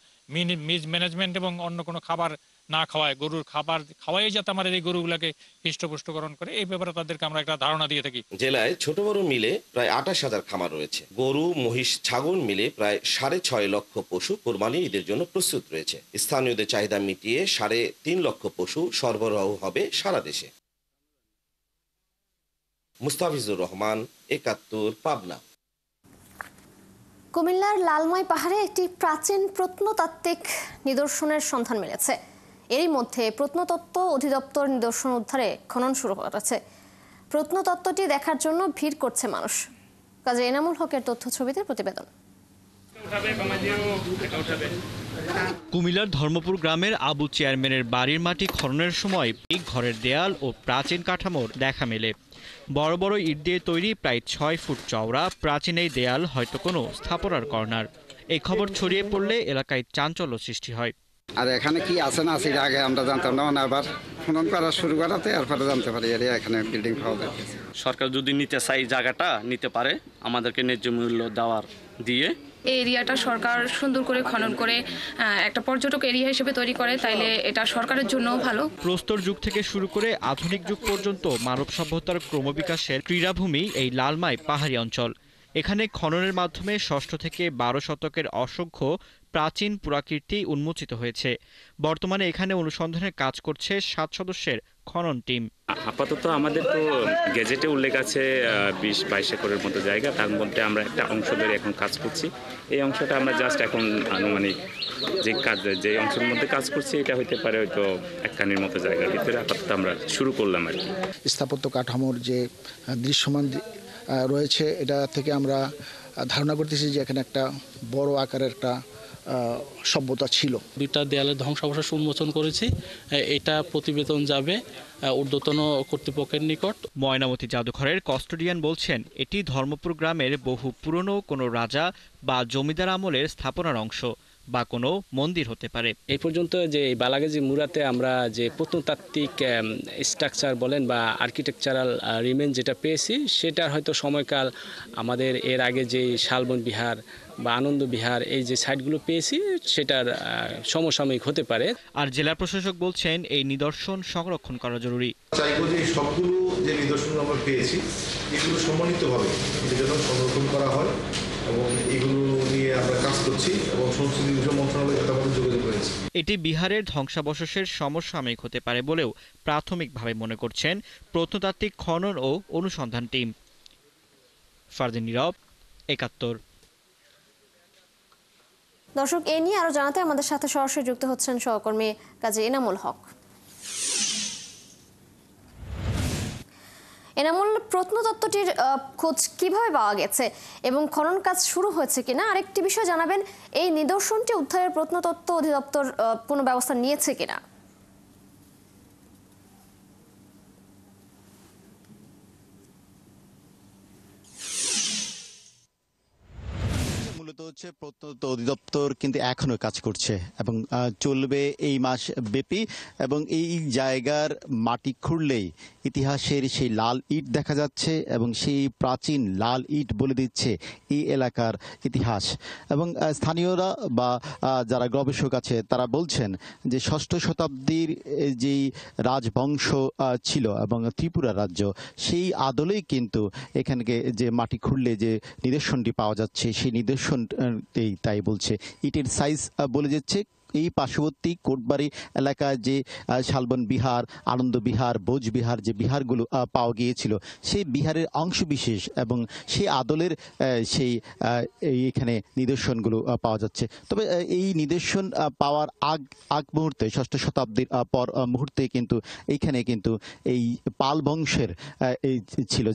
মিসম্যানেজমেন্ট এবং অন্য কোনো খাবার না খাওয়ায়, গরুর খাবার খাওয়াই যাতে আমাদের এই গরুগুলোকে হৃষ্টপুষ্টকরণ করে, এই ব্যাপারে তাদেরকে আমরা একটা ধারণা দিয়ে থাকি। জেলায় ছোট বড় মিলে প্রায় 28,000 খামার রয়েছে। গরু, মহিষ, ছাগল মিলে প্রায় 6.5 লক্ষ পশু কোরবানি ঈদের জন্য প্রস্তুত রয়েছে। স্থানীয়দের চাহিদা মিটিয়ে 3.5 লক্ষ পশু সরবরাহ হবে সারা দেশে। মুস্তাফিজুর রহমান, 71, পাবনা। কুমিল্লার লালমাই পাহাড়ে একটি প্রাচীন প্রত্নতাত্ত্বিক নিদর্শনের সন্ধান মিলেছে। এরই মধ্যে প্রত্নতত্ত্ব অধিদপ্তর নিদর্শন উদ্ধারে খনন শুরু করেছে। প্রত্নতত্ত্বটি দেখার জন্য ভিড় করছে মানুষ। কাজী এনামুল হকের তথ্য ছবিতে প্রতিবেদন। কুমিল্লার ধর্মপুর গ্রামের আবু চেয়ারম্যানের বাড়ির মাটি খননের সময় এই ঘরের দেয়াল ও প্রাচীন কাঠামোর দেখা মেলে। বড় বড় ইট দিয়ে তৈরি প্রায় 6 ফুট চওড়া প্রাচীন এই দেয়াল হয়তো কোনো স্থাপনার কর্নার। এই খবর ছড়িয়ে পড়লে এলাকায় চাঞ্চল্য সৃষ্টি হয়। আর এখানে কি আছে না আছে আগে আমরা জানতাম না, আবার খনন করা শুরু করাতে এরপরে জানতে পারি এখানে বিল্ডিং পাওয়া যায়। সরকার যদি নিতে চাই জায়গাটা নিতে পারে, আমাদেরকে ন্যায্য মূল্য দেওয়ার দিয়ে এই এরিয়াটা সরকার সুন্দর করে খনন করে একটা পর্যটক এরিয়া হিসেবে তৈরি করে, তাইলে এটা সরকারের জন্যও ভালো। প্রস্তর যুগ থেকে শুরু করে আধুনিক যুগ পর্যন্ত মানব সভ্যতার ক্রমবিকাশের ক্রীড়াভূমি এই লালমাই পাহাড়ি অঞ্চল। এখানে খননের মাধ্যমে 6ষ্ঠ থেকে 12 শতকের অসংখ্য প্রাচীন পুরাকীর্তি উন্মোচিত হয়েছে। বর্তমানে এখানে অনুসন্ধানের কাজ করছে 7 সদস্যের খনন টিম। আপাতত আমাদের তো গেজেটে উল্লেখ আছে 20-22 একরের মতো জায়গা, তার মধ্যে আমরা একটা অংশ ধরে এখন কাজ করছি। এই অংশটা আমরা জাস্ট এখন আনুমানিক যে অংশের মধ্যে কাজ করছি এটা হতে পারে হয়তো 1 কানির মতো জায়গার ভিতরে আপাতত আমরা শুরু করলাম আর কি। স্থাপত্য কাঠামোর যে দৃশ্যমান রয়েছে এটা থেকে আমরা ধারণা করতেছি যে এখানে একটা বড় আকারের একটা সভ্যতা ছিল। 2টা দেয়ালের ধ্বংসাবশেষ উন্মোচন করেছি, এটা প্রতিবেদন যাবে ঊর্ধ্বতন কর্তৃপক্ষের নিকট। ময়নামতি জাদুঘরের কাস্টোডিয়ান বলছেন এটি ধর্মপুর গ্রামের বহু পুরনো কোনো রাজা বা জমিদার আমলের স্থাপনার অংশ বা কোনো মন্দির হতে পারে। এই পর্যন্ত যে বালাগাজী মুরাতে আমরা যে প্রত্নতাত্ত্বিক স্ট্রাকচার বলেন বা আর্কিটেকচারাল রিমেন যেটা পেয়েছি সেটার হয়তো সময়কাল আমাদের এর আগে যে শালবন বিহার বা আনন্দ বিহার এই যে সাইটগুলো পেয়েছি সেটার সমসাময়িক হতে পারে। আর জেলা প্রশাসক বলছেন এই নিদর্শন সংরক্ষণ করা জরুরি। চাইবো যে সবগুলো যে নিদর্শন আমরা পেয়েছি এগুলো সমন্বিতভাবে যেন সংরক্ষণ করা হয় এবং এগুলো নিয়ে আমরা কাজ করছি এবং সংস্কৃতি বিষয় মন্ত্রণালয়ের সাথে আমাদের যোগাযোগ রয়েছে। এটি বিহারের ধ্বংসাবশেষের সমসাময়িক হতে পারে বলেও প্রাথমিকভাবে মনে করছেন প্রত্নতাত্ত্বিক খনন ও অনুসন্ধান টিম। ফারদিন নীরব, ৭১। দর্শক, এ নিয়ে আরো জানাতে আমাদের সাথে সরাসরি যুক্ত হচ্ছেন সহকর্মী কাজী এনামুল হক। এনামুল, প্রত্নতত্ত্বটির খোঁজ কিভাবে পাওয়া গেছে এবং খনন কাজ শুরু হয়েছে কিনা? আরেকটি বিষয় জানাবেন, এই নিদর্শনটি উদ্ধারের প্রত্নতত্ত্ব অধিদপ্তর কোনো ব্যবস্থা নিয়েছে কিনা? মূলত হচ্ছে প্রত্নতত্ত্ব অধিদপ্তর কিন্তু এখনো কাজ করছে এবং চলবে এই মাস ব্যাপী এবং এই জায়গার মাটি খুঁড়লেই ইতিহাসের সেই লাল ইট দেখা যাচ্ছে এবং সেই প্রাচীন লাল ইট বলে দিচ্ছে এই এলাকার ইতিহাস। এবং স্থানীয়রা বা যারা গবেষক আছে তারা বলছেন যে 6ষ্ঠ শতাব্দীর যেই রাজবংশ ছিল এবং ত্রিপুরা রাজ্য সেই আদলেই কিন্তু এখানকে যে মাটি খুঁড়লে যে নিদর্শনটি পাওয়া যাচ্ছে সেই নিদর্শন তাই বলছে। ইটের সাইজ বলে যাচ্ছে এই পার্শ্ববর্তী কোটবাড়ি এলাকায় যে শালবন বিহার, আনন্দ বিহার, বোজ বিহার যে বিহারগুলো পাওয়া গিয়েছিল সেই বিহারের অংশবিশেষ এবং সেই আদলের সেই এখানে নিদর্শনগুলো পাওয়া যাচ্ছে। তবে এই নিদর্শন পাওয়ার আগ মুহূর্তে 6ষ্ঠ শতাব্দীর পর মুহূর্তে কিন্তু এইখানে কিন্তু এই পাল বংশের এই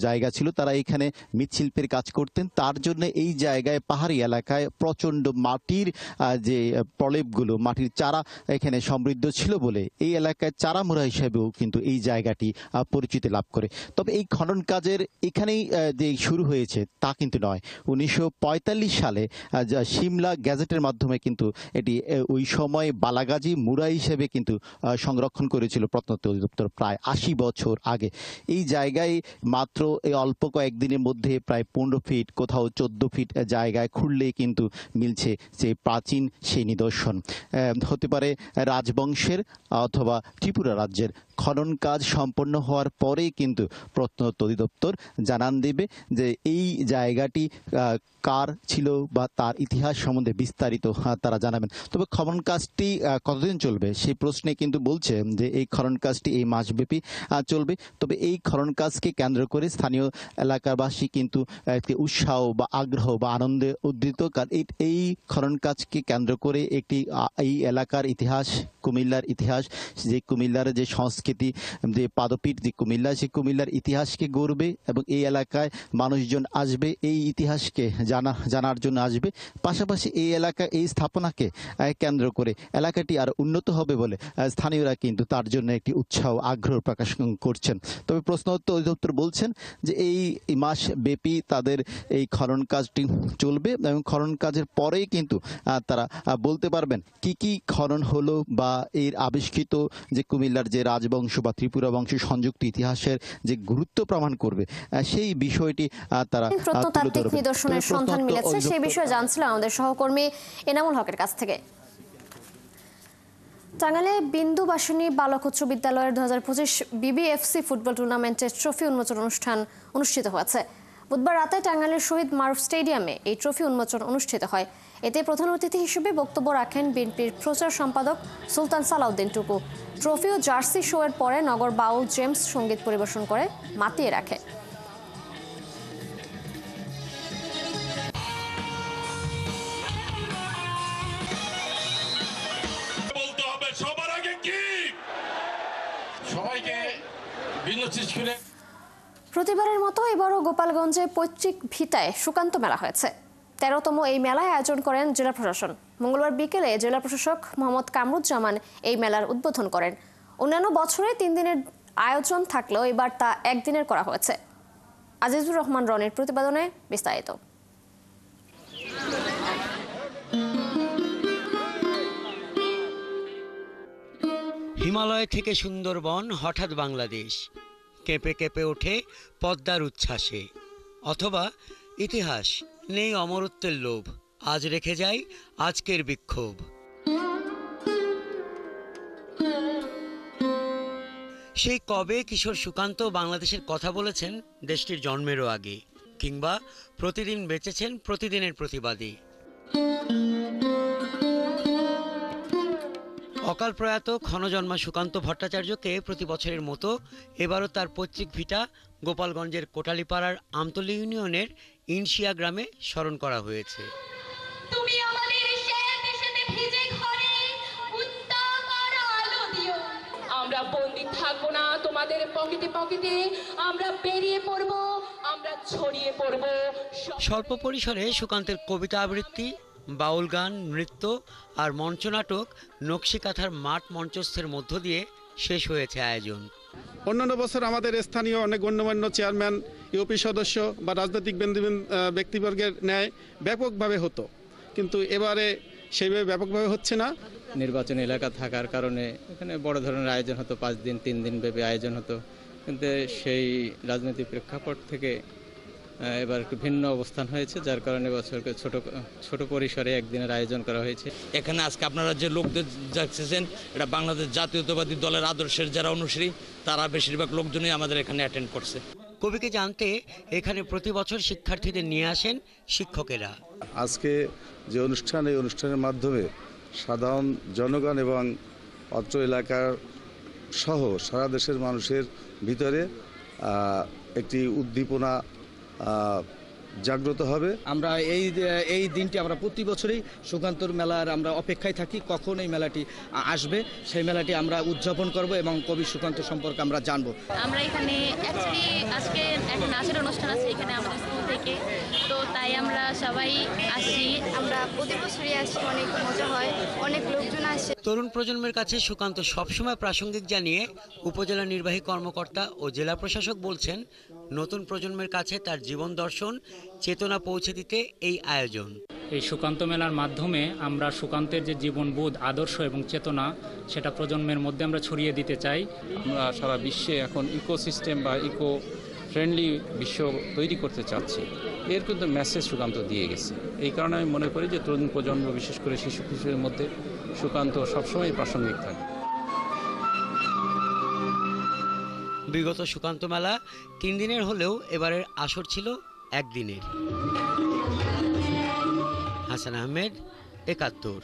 জায়গা ছিল, তারা এখানে মৃৎশিল্পের কাজ করতেন। তার জন্য এই জায়গায় পাহাড়ি এলাকায় প্রচণ্ড মাটির যে প্রলেপগুলো, মাটির চারা এখানে সমৃদ্ধ ছিল বলে এই এলাকায় চারামুরা হিসেবেও কিন্তু এই জায়গাটি পরিচিতি লাভ করে। তবে এই খনন কাজের এখানেই যে শুরু হয়েছে তা কিন্তু নয়। 1945 সালে সিমলা গ্যাজেটের মাধ্যমে কিন্তু এটি ওই সময় বালাগাজী মুরা হিসেবে কিন্তু সংরক্ষণ করেছিল প্রত্নতত্ত্ব অধিদপ্তর প্রায় 80 বছর আগে। এই জায়গায় মাত্র এই অল্প কয়েকদিনের মধ্যে প্রায় 15 ফিট, কোথাও 14 ফিট জায়গায় খুঁড়লেই কিন্তু মিলছে সেই প্রাচীন সেই নিদর্শন। হতে পারে রাজবংশের অথবা ত্রিপুরা রাজ্যের। খনন কাজ সম্পন্ন হওয়ার পরেই কিন্তু প্রত্নতত্ত্ব অধিদপ্তর জানান দেবে যে এই জায়গাটি কার ছিল বা তার ইতিহাস সম্বন্ধে বিস্তারিত তারা জানাবেন। তবে খনন কাজটি কতদিন চলবে সেই প্রশ্নে কিন্তু বলছে যে এই খনন কাজটি এই মাসব্যাপী চলবে। তবে এই খনন কাজকে কেন্দ্র করে স্থানীয় এলাকাবাসী কিন্তু একটি উৎসাহ বা আগ্রহ বা আনন্দে উদ্ধৃত, কারণ এই খনন কাজকে কেন্দ্র করে একটি এই এলাকার ইতিহাস, কুমিল্লার ইতিহাস, যে কুমিল্লার যে সংস্কৃতি, যে পাদপীঠ যে কুমিল্লা, সেই কুমিল্লার ইতিহাসকে গড়বে এবং এই এলাকায় মানুষজন আসবে এই ইতিহাসকে জানার জন্য আসবে। পাশাপাশি এই এলাকা এই স্থাপনাকে কেন্দ্র করে এলাকাটি আর উন্নত হবে বলে স্থানীয়রা কিন্তু তার জন্য একটি উৎসাহ আগ্রহ প্রকাশ করছেন। তবে প্রত্নতত্ত্ব অধিদপ্তর বলছেন যে এই মাস ব্যাপী তাদের এই খনন কাজটি চলবে এবং খনন কাজের পরেই কিন্তু তারা বলতে পারবেন কি কি খনন হলো বা এর আবিষ্কৃত যে কুমিল্লার যে রাজবংশ বা ত্রিপুরা বংশের সংযুক্ত ইতিহাসের যে গুরুত্ব প্রমাণ করবে সেই বিষয়টি তারা প্রত্নতাত্ত্বিক নিদর্শনের সন্ধান মিলেছে সেই বিষয়ে জানছিলাম আমাদের সহকর্মী এনামুল হকের কাছ থেকে। টাঙ্গাইলে বিন্দুবাসিনী বালক উচ্চ বিদ্যালয়ের 2025 বিবিএফসি ফুটবল টুর্নামেন্টের ট্রফি উন্মোচন অনুষ্ঠান অনুষ্ঠিত হয়েছে। বুধবার রাতে টাঙ্গাইলের শহীদ মারুফ স্টেডিয়ামে এই ট্রফি উন্মোচন অনুষ্ঠিত হয়। এতে প্রধান অতিথি হিসেবে বক্তব্য রাখেন বিএনপির প্রচার সম্পাদক সুলতান সালাউদ্দিন টুকু। ট্রফি ও জার্সি শো এর পরে নগর বাউল জেমস সঙ্গীত পরিবেশন করে মাতিয়ে রাখে। প্রতিবারের মতো এবারও গোপালগঞ্জে পৈতৃক ভিটায় সুকান্ত মেলা হয়েছে। 13তম এই মেলায় আয়োজন করেন জেলা প্রশাসন। মঙ্গলবার বিকেলে জেলা প্রশাসক মোহাম্মদ কামরুজ্জামান এই মেলার উদ্বোধন করেন। অন্যান্য বছরে 3 দিনের আয়োজন থাকলেও এবার তা 1 দিনের করা হয়েছে। আজিজুর রহমান রনির প্রতিবেদনে বিস্তারিত। হিমালয় থেকে সুন্দরবন, হঠাৎ বাংলাদেশ, কেঁপে কেঁপে ওঠে পদ্মার উচ্ছ্বাসে। অথবা ইতিহাস, নেই অমরত্বের লোভ, আজ রেখে যাই আজকের বিক্ষোভ। সেই কবে কিশোর সুকান্ত বাংলাদেশের কথা বলেছেন দেশটির জন্মেরও আগে, কিংবা প্রতিদিন বেঁচেছেন প্রতিদিনের প্রতিবাদী। অকাল প্রয়াত ক্ষণজন্মা সুকান্ত ভট্টাচার্যকে প্রতি বছরের মতো এবারও তার পৈতৃক ভিটা গোপালগঞ্জের কোটালীপাড়ার আমতলী ইউনিয়নের ইনশিয়া গ্রামে স্মরণ করা হয়েছে। আমরা বন্দী থাকবো না তোমাদের পকেটে পকেটে, আমরা বেরিয়ে পড়বো, আমরা ছড়িয়ে পড়বো। স্বল্প পরিসরে সুকান্তের কবিতা আবৃত্তি, বাউল গান, নৃত্য আর মঞ্চনাটক নকশিকাঁথার মাঠ মঞ্চস্থের মধ্য দিয়ে শেষ হয়েছে আয়োজন। অন্যান্য বছর আমাদের স্থানীয় অনেক গণ্যমান্য চেয়ারম্যান, ইউপি সদস্য বা রাজনৈতিক ব্যক্তিবর্গের ন্যায় ব্যাপকভাবে হতো, কিন্তু এবারে সেইভাবে ব্যাপকভাবে হচ্ছে না। নির্বাচনী এলাকা থাকার কারণে এখানে বড় ধরনের আয়োজন হতো, 5 দিন 3 দিন ব্যাপী আয়োজন হতো, কিন্তু সেই রাজনৈতিক প্রেক্ষাপট থেকে এবার একটু ভিন্ন অবস্থান হয়েছে, যার কারণে বছরকে ছোট পরিসরে একদিনের আয়োজন করা হয়েছে। এখানে আজকে আপনারা যে লোকদের দেখছেন, এটা বাংলাদেশ জাতীয়তাবাদী দলের আদর্শের যারা অনুসারী, তারা বেশিরভাগ লোকজনই আমাদের এখানে অ্যাটেন্ড করছে। কবিকে জানতে এখানে প্রতি বছর শিক্ষার্থীদের নিয়ে আসেন শিক্ষকেরা। আজকে যে অনুষ্ঠান, এই অনুষ্ঠানের মাধ্যমে সাধারণ জনগণ এবং অত্র এলাকার সহ সারা দেশের মানুষের ভিতরে একটি উদ্দীপনা জাগ্রত হবে। আমরা এই দিনটি আমরা প্রতি বছরই সুকান্তর মেলার আমরা অপেক্ষায় থাকি, কখন এই মেলাটি আসবে, সেই মেলাটি আমরা উদযাপন করব এবং কবি সুকান্ত সম্পর্কে আমরা জানবো। আমরা এখানে আজকে একটা নাচের অনুষ্ঠান আছে এখানে আমাদের স্কুল থেকে, তো তাই আমরা সবাই আসি। আমরা প্রতি বছরই আসি, অনেক মজা হয়, অনেক লোকজন আসে। তরুণ প্রজন্মের কাছে সুকান্ত সবসময় প্রাসঙ্গিক জানিয়ে উপজেলা নির্বাহী কর্মকর্তা ও জেলা প্রশাসক বলছেন, নতুন প্রজন্মের কাছে তার জীবন দর্শন, চেতনা পৌঁছে দিতে এই আয়োজন। এই সুকান্ত মেলার মাধ্যমে আমরা সুকান্তের যে জীবনবোধ, আদর্শ এবং চেতনা, সেটা প্রজন্মের মধ্যে আমরা ছড়িয়ে দিতে চাই। আমরা সারা বিশ্বে এখন ইকোসিস্টেম বা ইকো ফ্রেন্ডলি বিশ্ব তৈরি করতে চাচ্ছি, এর কিন্তু মেসেজ সুকান্ত দিয়ে গেছে। এই কারণে আমি মনে করি যে তরুণ প্রজন্ম, বিশেষ করে শিশু কিশোরের মধ্যে সুকান্ত সবসময় প্রাসঙ্গিক থাকে। বিগত সুকান্ত মেলা 3 দিনের হলেও এবারের আসর ছিল 1 দিনের। হাসান আহমেদ, 71।